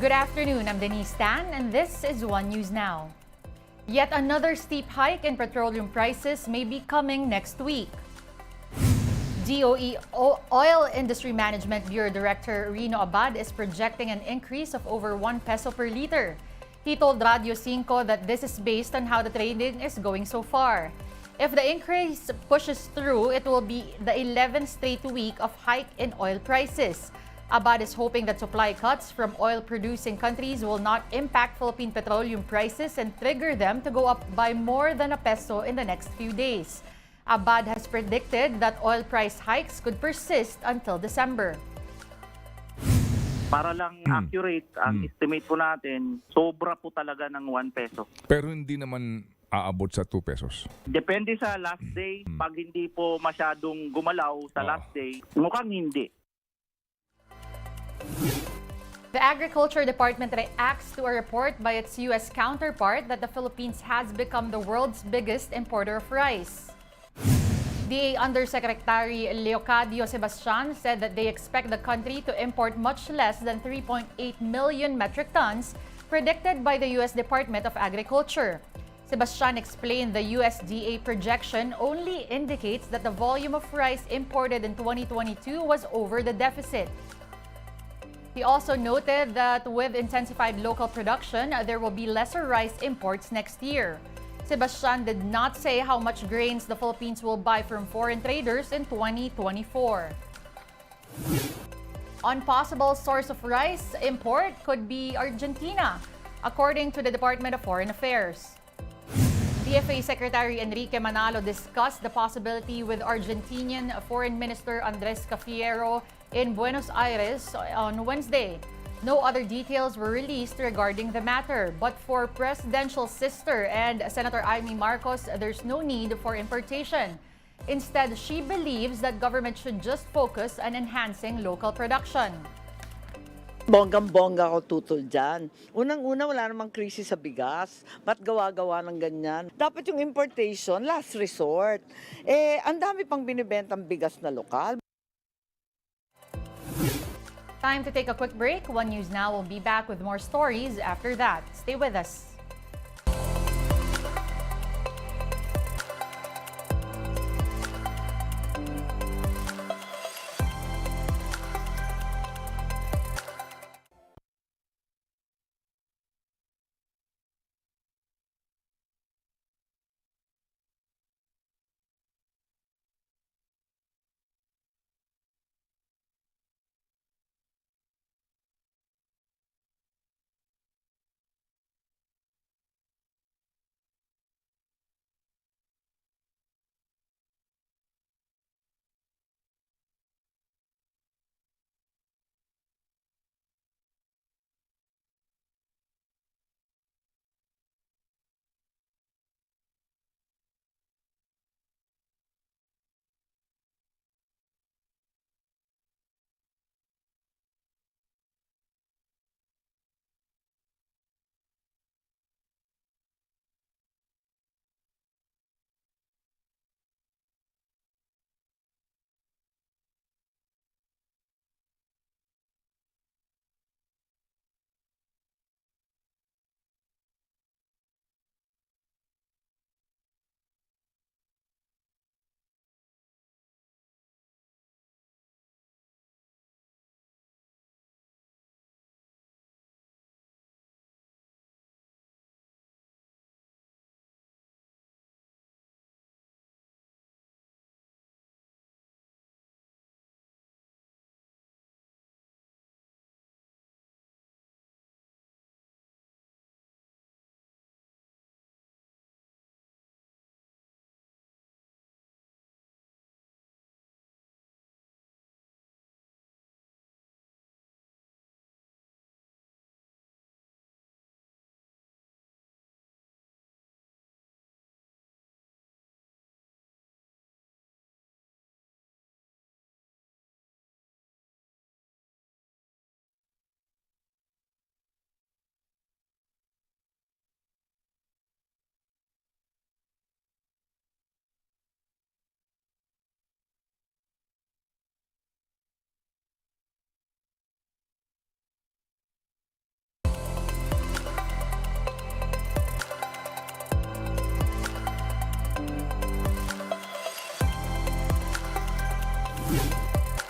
Good afternoon, I'm Denise Tan, and this is One News Now. Yet another steep hike in petroleum prices may be coming next week. DOE Oil Industry Management Bureau Director Rino Abad is projecting an increase of over 1 peso per liter. He told Radio 5 that this is based on how the trading is going so far. If the increase pushes through, it will be the 11th straight week of hike in oil prices. Abad is hoping that supply cuts from oil-producing countries will not impact Philippine petroleum prices and trigger them to go up by more than a peso in the next few days. Abad has predicted that oil price hikes could persist until December. Para lang accurate, ang estimate po natin, sobra po talaga ng 1 peso. Pero hindi naman aabot sa 2 pesos. Depende sa last day. Pag hindi po masyadong gumalaw sa last day, mukhang hindi. The Agriculture Department reacts to a report by its U.S. counterpart that the Philippines has become the world's biggest importer of rice. DA Undersecretary Leocadio Sebastian said that they expect the country to import much less than 3.8 million metric tons, predicted by the U.S. Department of Agriculture. Sebastian explained the USDA projection only indicates that the volume of rice imported in 2022 was over the deficit. He also noted that with intensified local production, there will be lesser rice imports next year. Sebastian did not say how much grains the Philippines will buy from foreign traders in 2024. One possible source of rice import could be Argentina, according to the Department of Foreign Affairs. DFA Secretary Enrique Manalo discussed the possibility with Argentinian Foreign Minister Andres Cafiero in Buenos Aires on Wednesday. No other details were released regarding the matter, but for presidential sister and Senator Amy Marcos, there's no need for importation. Instead, she believes that government should just focus on enhancing local production. Bonggang-bongga ko tutol dyan. Unang-una, wala namang krisis sa bigas. Ba't gawa-gawa ng ganyan? Dapat yung importation, last resort. Ang dami pang binibentang bigas na lokal. Time to take a quick break. One News Now will be back with more stories after that. Stay with us.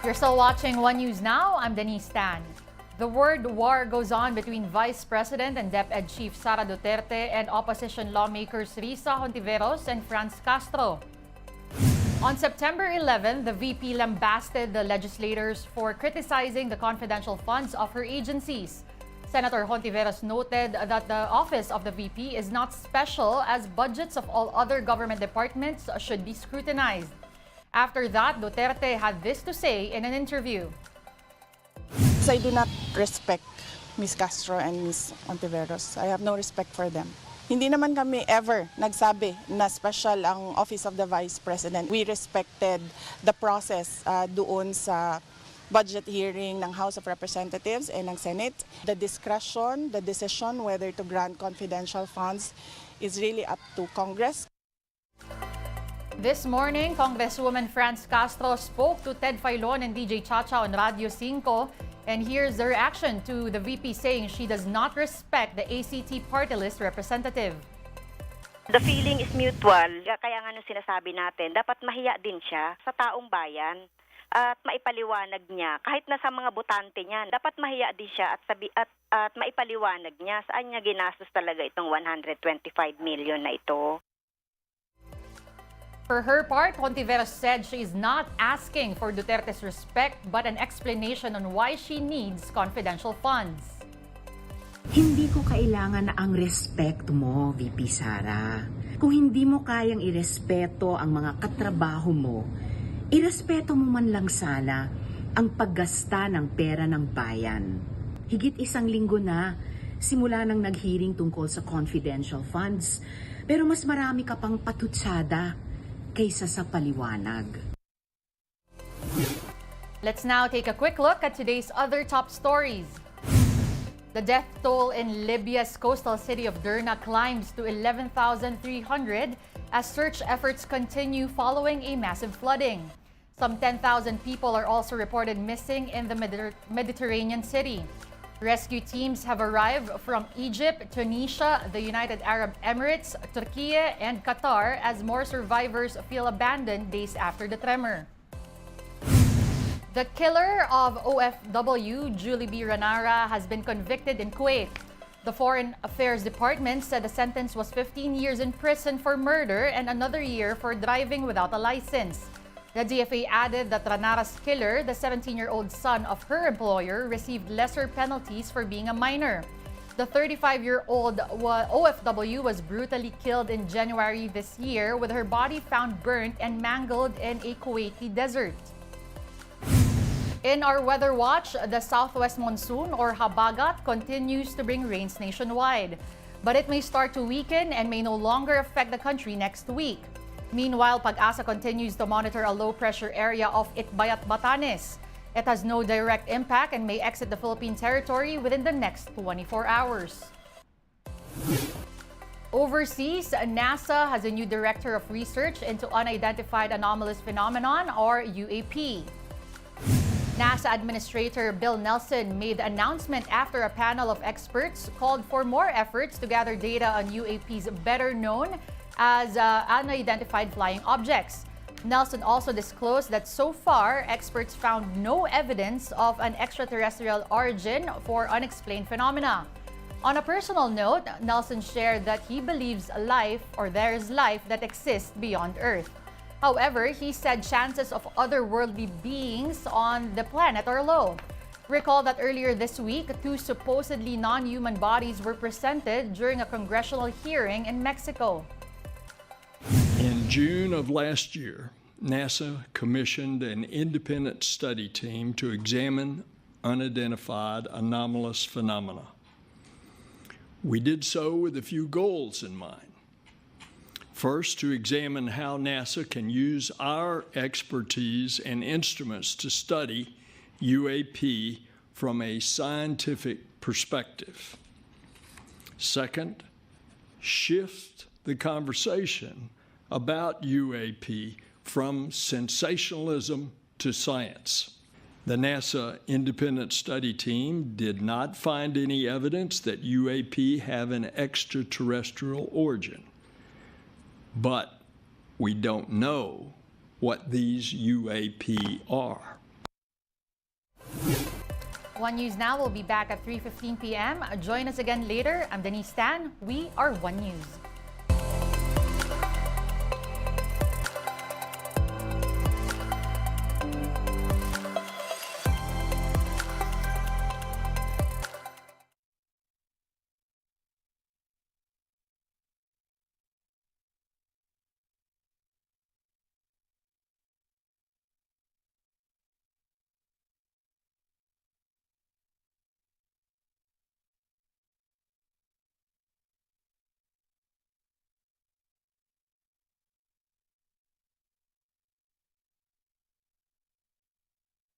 You're still watching One News Now. I'm Denise Tan. The word war goes on between Vice President and DepEd Chief Sara Duterte and opposition lawmakers Risa Hontiveros and Castro. On September 11, the VP lambasted the legislators for criticizing the confidential funds of her agencies. Senator Hontiveros noted that the office of the VP is not special, as budgets of all other government departments should be scrutinized. After that, Duterte had this to say in an interview. I do not respect Ms. Castro and Ms. Hontiveros. I have no respect for them. Hindi naman kami ever nagsabi na special ang Office of the Vice President. We respected the process doon sa budget hearing ng House of Representatives and ng Senate. The discretion, the decision whether to grant confidential funds is really up to Congress. This morning, Congresswoman Castro spoke to Ted Filon and DJ Chacha on Radio 5, and here's the reaction to the VP saying she does not respect the ACT party list representative. The feeling is mutual, kaya nga nung sinasabi natin, dapat mahiya din siya sa taong bayan at maipaliwanag niya. Kahit na sa mga botante niya, dapat mahiya din siya at maipaliwanag niya saan niya ginastos talaga itong 125 million na ito. For her part, Hontiveros said she is not asking for Duterte's respect but an explanation on why she needs confidential funds. Hindi ko kailangan na ang respeto mo, VP Sara. Kung hindi mo kayang irespeto ang mga katrabaho mo, irespeto mo man lang sana ang paggasta ng pera ng bayan. Higit 1 linggo na, simula nang nag-hearing tungkol sa confidential funds, pero mas marami ka pang patutsada kaysa sa paliwanag. Let's now take a quick look at today's other top stories. The death toll in Libya's coastal city of Derna climbs to 11,300 as search efforts continue following a massive flooding. Some 10,000 people are also reported missing in the Mediterranean city. Rescue teams have arrived from Egypt, Tunisia, the United Arab Emirates, Turkey, and Qatar as more survivors feel abandoned days after the tremor. The killer of OFW, Julie B. Ranara, has been convicted in Kuwait. The Foreign Affairs Department said the sentence was 15 years in prison for murder and another year for driving without a license. The DFA added that Ranara's killer, the 17-year-old son of her employer, received lesser penalties for being a minor. The 35-year-old OFW was brutally killed in January this year, with her body found burnt and mangled in a Kuwaiti desert. In our weather watch, the southwest monsoon or habagat continues to bring rains nationwide, but it may start to weaken and may no longer affect the country next week. Meanwhile, Pag-asa continues to monitor a low-pressure area off Itbayat, Batanes. It has no direct impact and may exit the Philippine territory within the next 24 hours. Overseas, NASA has a new director of research into unidentified anomalous phenomenon or UAP. NASA Administrator Bill Nelson made the announcement after a panel of experts called for more efforts to gather data on UAPs better known as unidentified flying objects. Nelson also disclosed that so far, experts found no evidence of an extraterrestrial origin for unexplained phenomena. On a personal note, Nelson shared that he believes there is life that exists beyond Earth. However, he said chances of otherworldly beings on the planet are low. Recall that earlier this week, 2 supposedly non-human bodies were presented during a congressional hearing in Mexico. In June of last year, NASA commissioned an independent study team to examine unidentified anomalous phenomena. We did so with a few goals in mind. First, to examine how NASA can use our expertise and instruments to study UAP from a scientific perspective. Second, shift the conversation about UAP from sensationalism to science. The NASA independent study team did not find any evidence that UAP have an extraterrestrial origin. But we don't know what these UAP are. One News Now will be back at 3:15 p.m. Join us again later. I'm Denise Tan. We are One News.